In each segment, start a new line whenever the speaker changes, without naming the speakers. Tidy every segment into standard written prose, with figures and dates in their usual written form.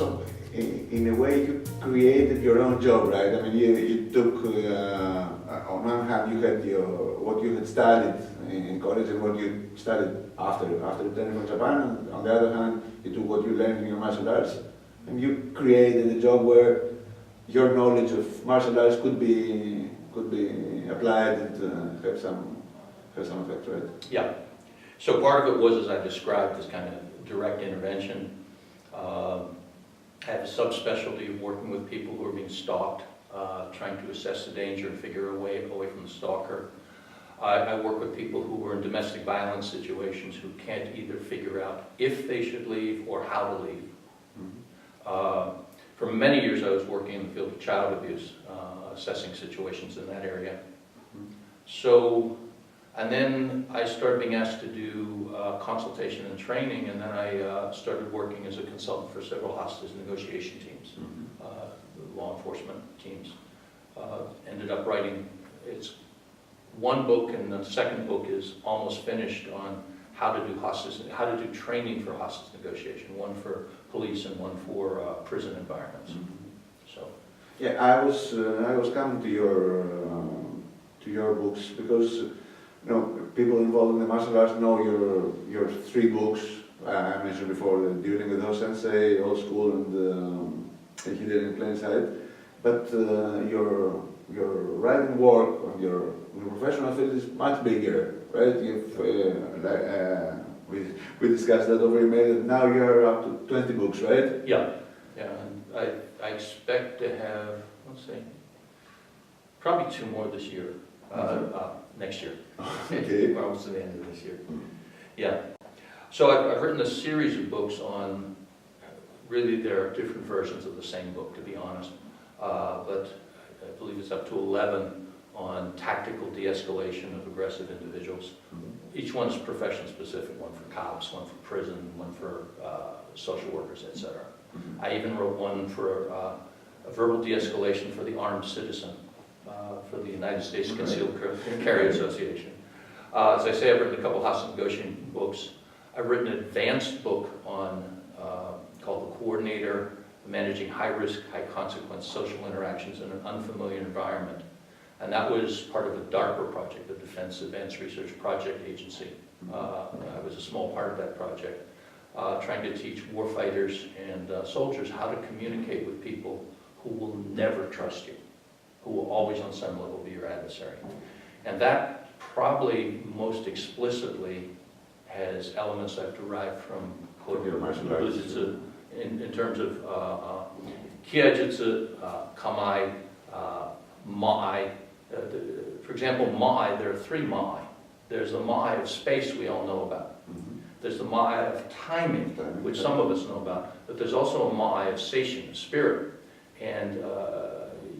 So, in a way, you created your own job, right? I mean, you took, on one hand, you had what you had studied in college and what you studied after returning from Japan, and on the other hand, you took what you learned in your martial arts, and you created a job where your knowledge of martial arts could be applied and have some effect, right?
Yeah. So part of it was, as I described, this kind of direct intervention. I have a subspecialty of working with people who are being stalked, trying to assess the danger and figure a way away from the stalker. I work with people who are in domestic violence situations who can't either figure out if they should leave or how to leave. Mm-hmm. For many years I was working in the field of child abuse, assessing situations in that area. Mm-hmm. So, and then I started being asked to do consultation and training, and then I started working as a consultant for several hostage negotiation teams, law enforcement teams. Ended up writing, it's one book, and the second book is almost finished on how to do training for hostage negotiation, one for police and one for prison environments. So,
yeah, I was coming to your books because people involved in the martial arts know your three books I mentioned before, Dealing with Sensei, Old School, and Hiden in Plain Sight. But your writing work on your professional field is much bigger, right? We discussed that over email, and now you are up to 20 books, right?
Yeah, and I expect to have, let's see, probably 2 more this year, next year.
Okay.
Almost to the end of this year. Yeah. So I've written a series of books on, really there are different versions of the same book, to be honest, but I believe it's up to 11 on tactical de-escalation of aggressive individuals. Each one's profession specific, one for cops, one for prison, one for social workers, etc. I even wrote one for a verbal de-escalation for the armed citizen, for the United States Concealed Carry Association. As I say, I've written a couple hostage negotiation books. I've written an advanced book on called The Coordinator, Managing High-Risk, High-Consequence Social Interactions in an Unfamiliar Environment. And that was part of a DARPA project, the Defense Advanced Research Project Agency. I was a small part of that project, trying to teach warfighters and soldiers how to communicate with people who will never trust you, who will always on some level be your adversary. And that probably most explicitly has elements I've derived from Budo-jitsu in terms of Kiai-jitsu, Kamai, Ma'ai. For example, Ma'ai, there are 3 Ma'ai. There's the Ma'ai of space we all know about. There's the Ma'ai of timing, which some of us know about. But there's also a Ma'ai of sation, spirit. And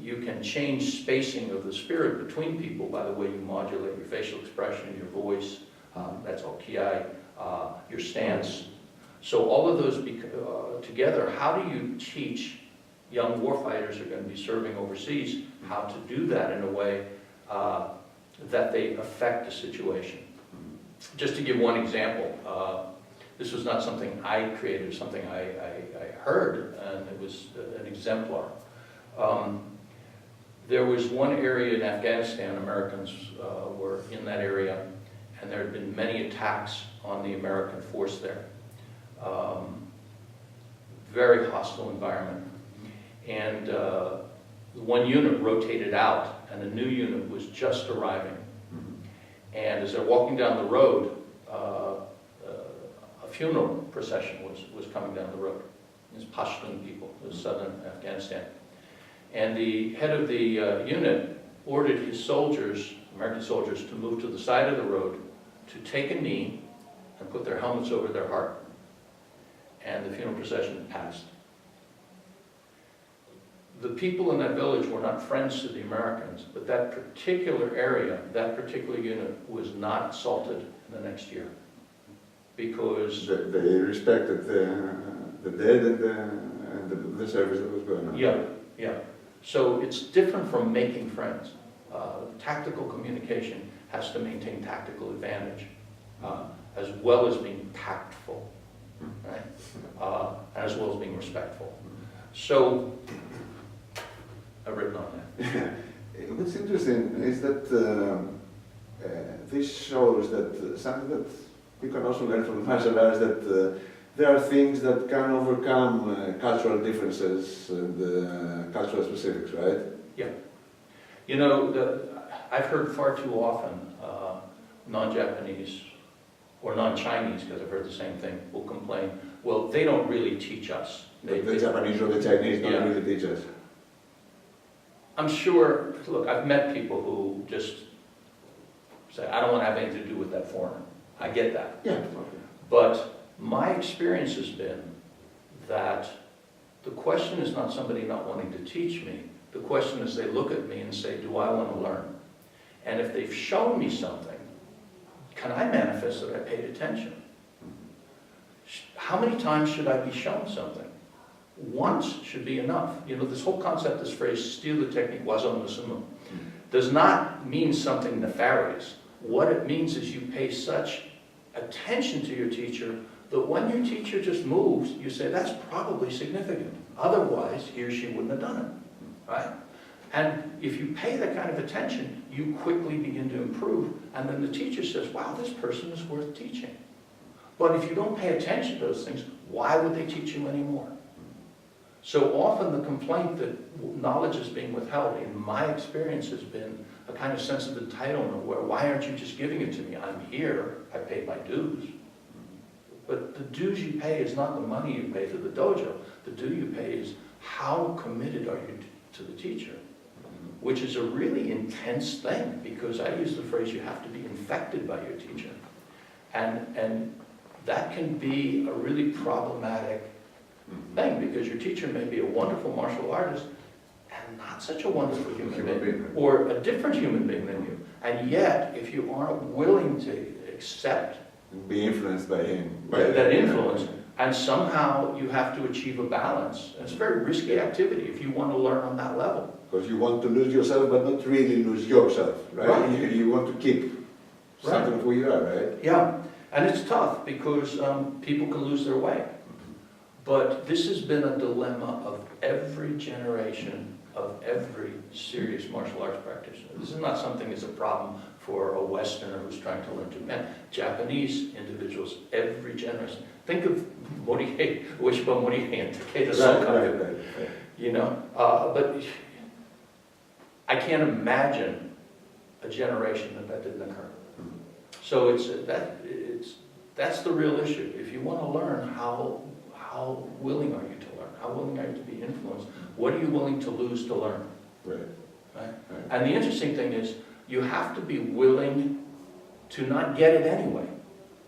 you can change spacing of the spirit between people by the way you modulate your facial expression, your voice, that's all Kiai, your stance. So all of those together, how do you teach young warfighters who are going to be serving overseas how to do that in a way that they affect the situation? Just to give one example, this was not something I created, it was something I heard, and it was an exemplar. There was one area in Afghanistan, Americans were in that area, and there had been many attacks on the American force there. Very hostile environment. And one unit rotated out, and a new unit was just arriving. And as they're walking down the road, a funeral procession was coming down the road. These Pashtun people, the southern Afghanistan. And the head of the unit ordered his soldiers, American soldiers, to move to the side of the road, to take a knee and put their helmets over their heart. And the funeral procession passed. The people in that village were not friends to the Americans, but that particular area, that particular unit was not assaulted in the next year. Because
they respected the dead and the service that was going on.
Yeah, yeah. So it's different from making friends. Tactical communication has to maintain tactical advantage, as well as being tactful. right? As well as being respectful. So, I've written on that.
What's interesting is that this shows that something that you can also learn from martial arts, that there are things that can overcome cultural differences and cultural specifics, right?
Yeah. You know, I've heard far too often non-Japanese or non-Chinese, because I've heard the same thing, will complain, well, they don't really teach us.
The Japanese or the Chinese don't really teach us.
I'm sure, look, I've met people who just say, I don't want to have anything to do with that foreigner. I get that.
Yeah.
But my experience has been that the question is not somebody not wanting to teach me. The question is they look at me and say, do I want to learn? And if they've shown me something, can I manifest that I paid attention? How many times should I be shown something? Once should be enough. You know, this whole concept, this phrase, steal the technique, wazo no sumu, does not mean something nefarious. What it means is you pay such attention to your teacher that when your teacher just moves, you say, that's probably significant. Otherwise, he or she wouldn't have done it, right? And if you pay that kind of attention, you quickly begin to improve. And then the teacher says, wow, this person is worth teaching. But if you don't pay attention to those things, why would they teach you anymore? So often the complaint that knowledge is being withheld, in my experience, has been a kind of sense of entitlement where, why aren't you just giving it to me? I'm here, I paid my dues. But the dues you pay is not the money you pay to the dojo. The due you pay is how committed are you to the teacher, which is a really intense thing, because I use the phrase, you have to be infected by your teacher. And that can be a really problematic thing, because your teacher may be a wonderful martial artist and not such a wonderful human being, or a different human being than you. And yet, if you aren't willing to accept,
be influenced by him,
that influence, and somehow you have to achieve a balance. It's a very risky activity if you want to learn on that level.
Because you want to lose yourself, but not really lose yourself, right?
Right.
You want to keep something of who you are, right?
Yeah, and it's tough because people can lose their way. But this has been a dilemma of every generation of every serious martial arts practitioner. This is not something that's a problem for a Westerner who's trying to learn Japan. Japanese individuals, every generation. Think of Morihei, Ueshiba Morihei and Takeda Soka.
Right.
You know, but I can't imagine a generation that didn't occur. So that's the real issue. If you want to learn, how willing are you to learn? How willing are you to be influenced? What are you willing to lose to learn?
Right.
And the interesting thing is, you have to be willing to not get it anyway,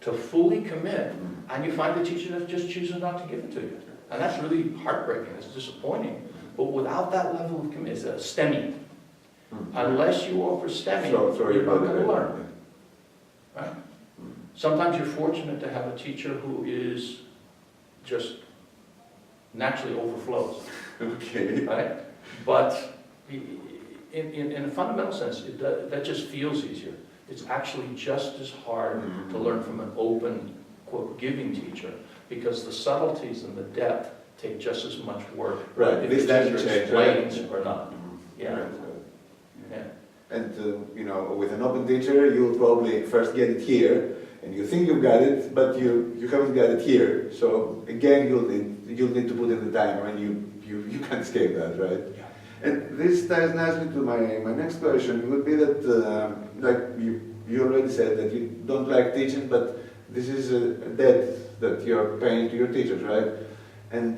to fully commit, and you find the teacher that just chooses not to give it to you. And that's really heartbreaking, it's disappointing. But without that level of commitment, it's a STEMI. Unless you offer STEMI, you're not going to learn. Right? Sometimes you're fortunate to have a teacher who is just naturally overflows.
Okay.
Right? But in a fundamental sense, that just feels easier. It's actually just as hard to learn from an open, quote, giving teacher, because the subtleties and the depth take just as much work.
Right.
If
This
the teacher
doesn't change,
explains
right?
or not. Yeah.
Right.
Yeah.
And you know, with an open teacher, you'll probably first get it here, and you think you've got it, but you haven't got it here. So again, you'll need to put in the time. I mean, you can't escape that, right?
Yeah.
And this ties nicely to my next question. Would be that, like you already said that you don't like teaching, but this is a debt that you're paying to your teachers, right? And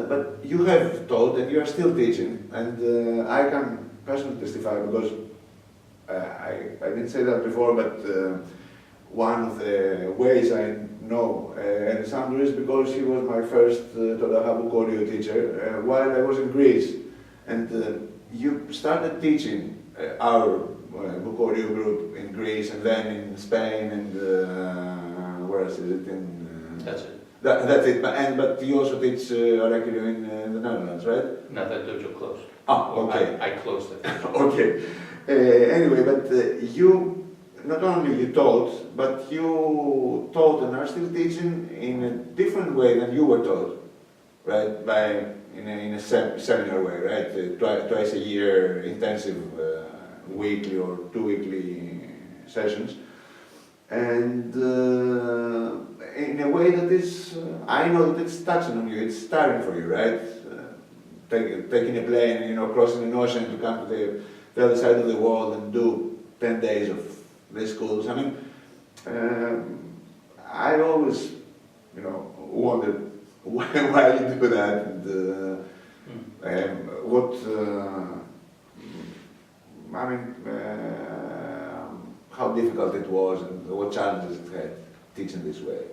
but you have taught and you are still teaching, and I can personally testify because I didn't say that before, but one of the ways I know Ellis Amdur is because he was my first Toda-ha Buko-ryu teacher while I was in Greece. And you started teaching our Buko-ryu group in Greece, and then in Spain, and where else is it?
That's it.
That's it. But you also teach Araki-ryu in the Netherlands, right?
No, that dojo closed.
Ah, okay.
I closed it.
Okay. Anyway, but you not only you taught, but you taught and are still teaching in a different way than you were taught, right? In a seminar way, right? Twice a year, intensive weekly or 2 weekly sessions, and in a way that is, I know that it's touching on you, it's tiring for you, right? Taking a plane, crossing an ocean to come to the other side of the world and do 10 days of these schools. I mean, I always, wondered why you do that, and how difficult it was and what challenges it had teaching this way.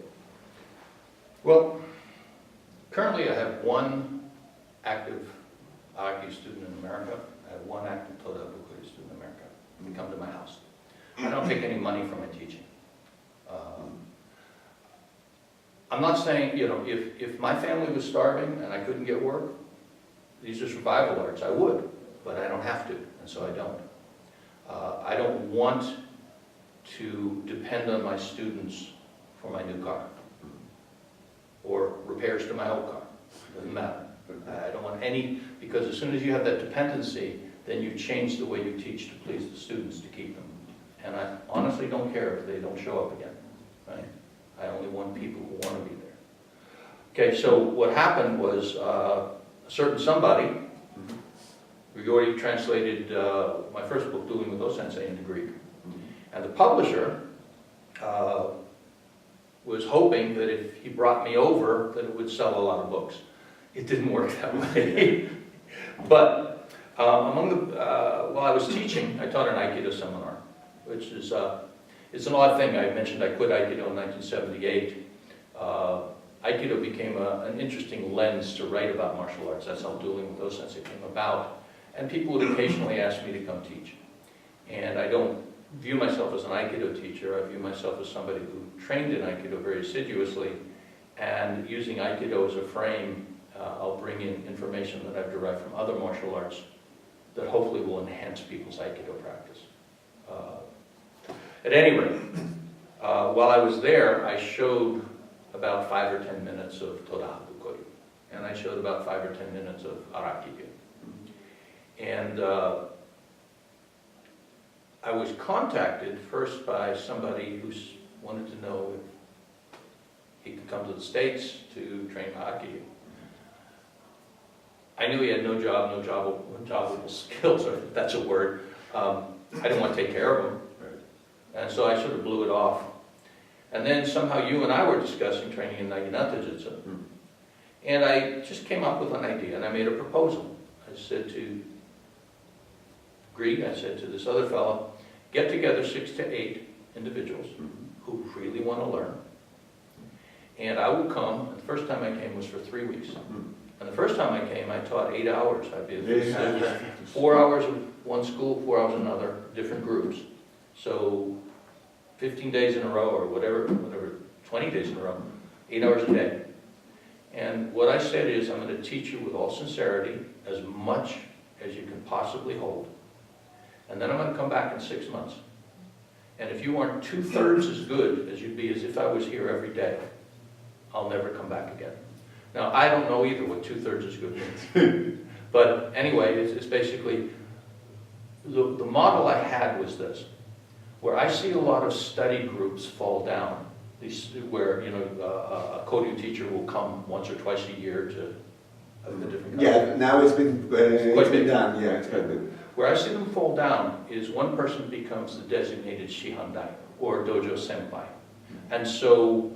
Well, currently I have one active Araki student in America. I have one active Toda-ha student in America. They come to my house. I don't take any money from my teaching. I'm not saying, if my family was starving and I couldn't get work, these are survival arts, I would, but I don't have to, and so I don't. I don't want to depend on my students for my new car or repairs to my old car. Doesn't matter. I don't want any, because as soon as you have that dependency, then you change the way you teach to please the students to keep them. And I honestly don't care if they don't show up again, right? I only want people who want to be there. Okay, so what happened was a certain somebody, Grigoris translated my first book, Dueling with O-Sensei, into Greek. And the publisher was hoping that if he brought me over, that it would sell a lot of books. It didn't work that way. But while I was teaching, I taught an Aikido seminar, which is, it's an odd thing. I mentioned I quit Aikido in 1978. Aikido became an interesting lens to write about martial arts. That's how Dueling with O-Sensei came about. And people would occasionally ask me to come teach. And I don't view myself as an Aikido teacher. I view myself as somebody who trained in Aikido very assiduously. And using Aikido as a frame, I'll bring in information that I've derived from other martial arts that hopefully will enhance people's Aikido practice. At any rate, while I was there, I showed about 5 or 10 minutes of Toda-ha Buko-ryu, and I showed about 5 or 10 minutes of Araki-ryu. And I was contacted first by somebody who wanted to know if he could come to the States to train Araki-ryu. I knew he had no jobbable skills, or if that's a word. I didn't want to take care of him. And so I sort of blew it off. And then somehow you and I were discussing training in Naginata Jutsu. And I just came up with an idea, and I made a proposal. I said to Grieg, I said to this other fellow, get together 6 to 8 individuals who really want to learn. And I will come. The first time I came was for 3 weeks. And the first time I came, I taught 8 hours. I did 4 hours of one school, 4 hours another, different groups. So 15 days in a row, or whatever, 20 days in a row, 8 hours a day. And what I said is, I'm going to teach you with all sincerity, as much as you can possibly hold. And then I'm going to come back in 6 months. And if you aren't 2/3 as good as you'd be as if I was here every day, I'll never come back again. Now, I don't know either what 2/3 as good means. But anyway, it's basically, the model I had was this, where I see a lot of study groups fall down, where a Kogusoku teacher will come once or twice a year to the different countries.
Yeah, now it's been done. Yeah, it's quite big.
Where I see them fall down is one person becomes the designated Shihandai, or dojo senpai. And so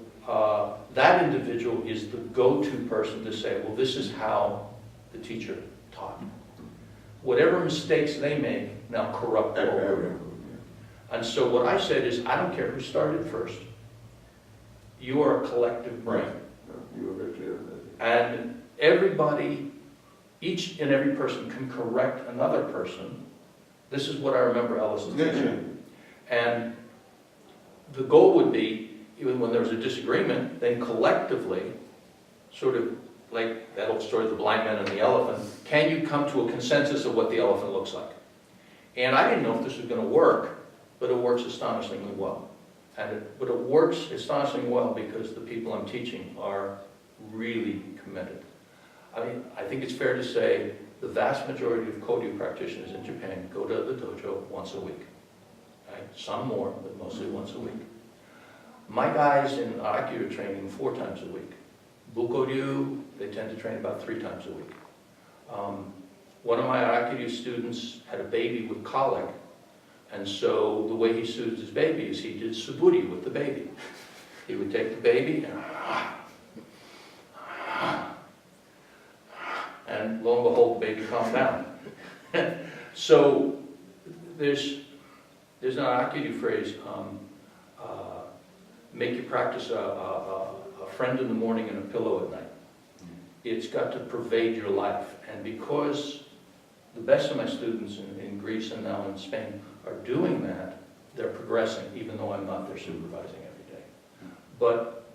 that individual is the go-to person to say, well, this is how the teacher taught. Whatever mistakes they make, now corrupt over. And so what I said is, I don't care who started first. You are a collective brain.
You were very clear on that.
And everybody, each and every person can correct another person. This is what I remember Ellis teaching. And the goal would be, even when there's a disagreement, then collectively, sort of like that old story of the blind man and the elephant, can you come to a consensus of what the elephant looks like? And I didn't know if this was going to work, but it works astonishingly well. But it works astonishingly well because the people I'm teaching are really committed. I mean, I think it's fair to say the vast majority of Koryu practitioners in Japan go to the dojo once a week. Right? Some more, but mostly once a week. My guys in Araki-ryu training 4 times a week. Buko-ryu, they tend to train about 3 times a week. One of my Araki-ryu students had a baby with colic, and so the way he soothed his baby is he did suburi with the baby. He would take the baby and lo and behold, the baby calmed down. So there's an Araki-ryu phrase, make your practice a friend in the morning and a pillow at night. It's got to pervade your life. And because the best of my students in Greece and now in Spain are doing that, they're progressing, even though I'm not there supervising every day. But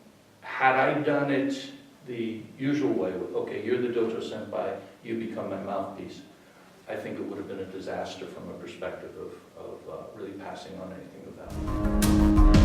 had I done it the usual way, with, okay, you're the dojo senpai, you become my mouthpiece, I think it would have been a disaster from a perspective of really passing on anything of value.